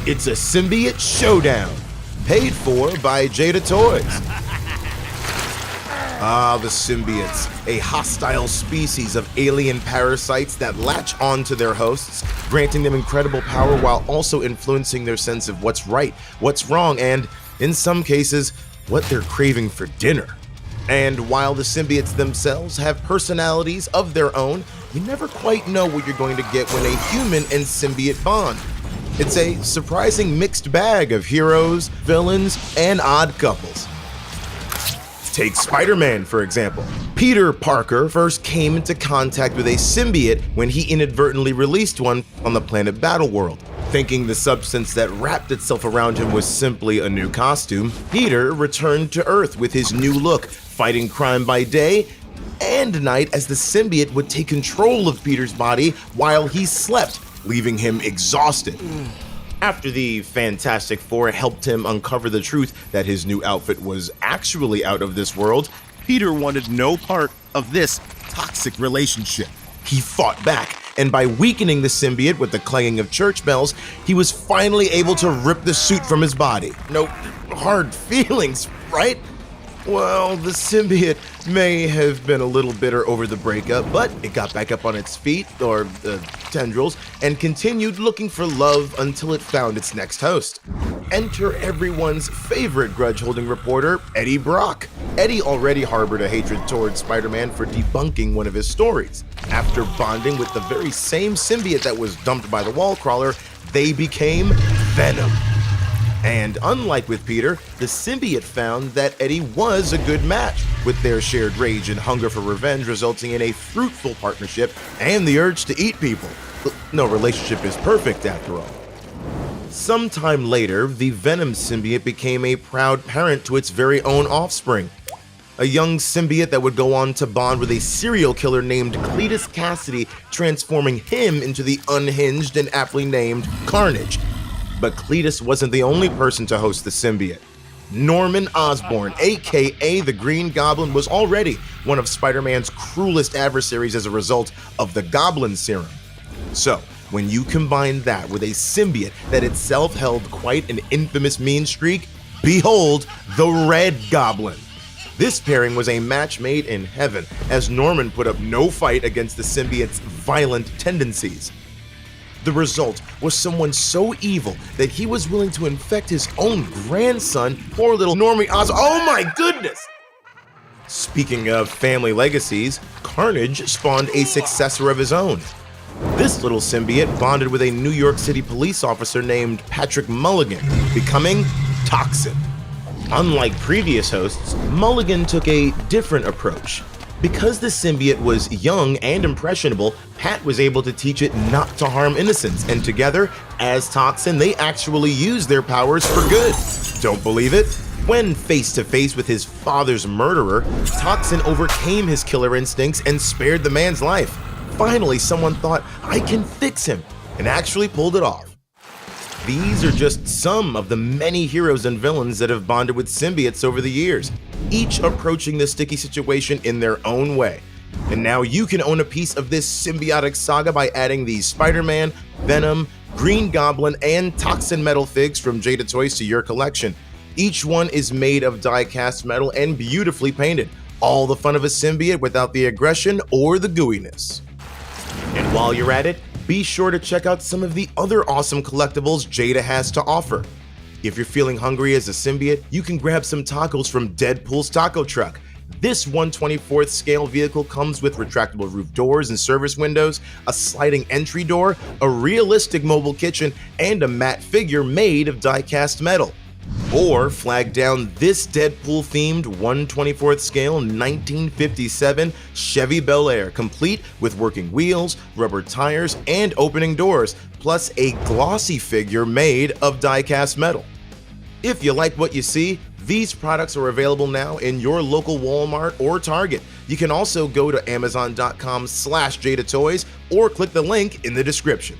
It's a Symbiote Showdown, paid for by Jada Toys. Ah, the Symbiotes, a hostile species of alien parasites that latch onto their hosts, granting them incredible power while also influencing their sense of what's right, what's wrong, and, in some cases, what they're craving for dinner. And while the symbiotes themselves have personalities of their own, you never quite know what you're going to get when a human and symbiote bond. It's a surprising mixed bag of heroes, villains, and odd couples. Take Spider-Man, for example. Peter Parker first came into contact with a symbiote when he inadvertently released one on the planet Battleworld. Thinking the substance that wrapped itself around him was simply a new costume, Peter returned to Earth with his new look, fighting crime by day and night as the symbiote would take control of Peter's body while he slept, leaving him exhausted. After the Fantastic Four helped him uncover the truth that his new outfit was actually out of this world, Peter wanted no part of this toxic relationship. He fought back, and by weakening the symbiote with the clanging of church bells, he was finally able to rip the suit from his body. No hard feelings, right? Well, the symbiote may have been a little bitter over the breakup, but it got back up on its feet, or tendrils, and continued looking for love until it found its next host. Enter everyone's favorite grudge-holding reporter, Eddie Brock. Eddie already harbored a hatred towards Spider-Man for debunking one of his stories. After bonding with the very same symbiote that was dumped by the wall crawler, they became Venom. And unlike with Peter, the symbiote found that Eddie was a good match, with their shared rage and hunger for revenge resulting in a fruitful partnership and the urge to eat people. No relationship is perfect after all. Sometime later, the Venom symbiote became a proud parent to its very own offspring. A young symbiote that would go on to bond with a serial killer named Cletus Cassidy, transforming him into the unhinged and aptly named Carnage. But Cletus wasn't the only person to host the symbiote. Norman Osborn, aka the Green Goblin, was already one of Spider-Man's cruelest adversaries as a result of the Goblin Serum. So, when you combine that with a symbiote that itself held quite an infamous mean streak, behold the Red Goblin. This pairing was a match made in heaven, as Norman put up no fight against the symbiote's violent tendencies. The result was someone so evil that he was willing to infect his own grandson, poor little Normie Oz. Oh my goodness! Speaking of family legacies, Carnage spawned a successor of his own. This little symbiote bonded with a New York City police officer named Patrick Mulligan, becoming Toxin. Unlike previous hosts, Mulligan took a different approach. Because the symbiote was young and impressionable, Pat was able to teach it not to harm innocents, and together, as Toxin, they actually used their powers for good. Don't believe it? When face to face with his father's murderer, Toxin overcame his killer instincts and spared the man's life. Finally, someone thought, I can fix him, and actually pulled it off. These are just some of the many heroes and villains that have bonded with symbiotes over the years, each approaching the sticky situation in their own way. And now you can own a piece of this symbiotic saga by adding the Spider-Man, Venom, Green Goblin, and Toxin metal figs from Jada Toys to your collection. Each one is made of die-cast metal and beautifully painted. All the fun of a symbiote without the aggression or the gooiness. And while you're at it, be sure to check out some of the other awesome collectibles Jada has to offer. If you're feeling hungry as a symbiote, you can grab some tacos from Deadpool's Taco Truck. This 1/24th scale vehicle comes with retractable roof doors and service windows, a sliding entry door, a realistic mobile kitchen, and a matte figure made of die-cast metal. Or flag down this Deadpool-themed 1/24th scale 1957 Chevy Bel Air, complete with working wheels, rubber tires, and opening doors, plus a glossy figure made of die-cast metal. If you like what you see, these products are available now in your local Walmart or Target. You can also go to Amazon.com/JadaToys or click the link in the description.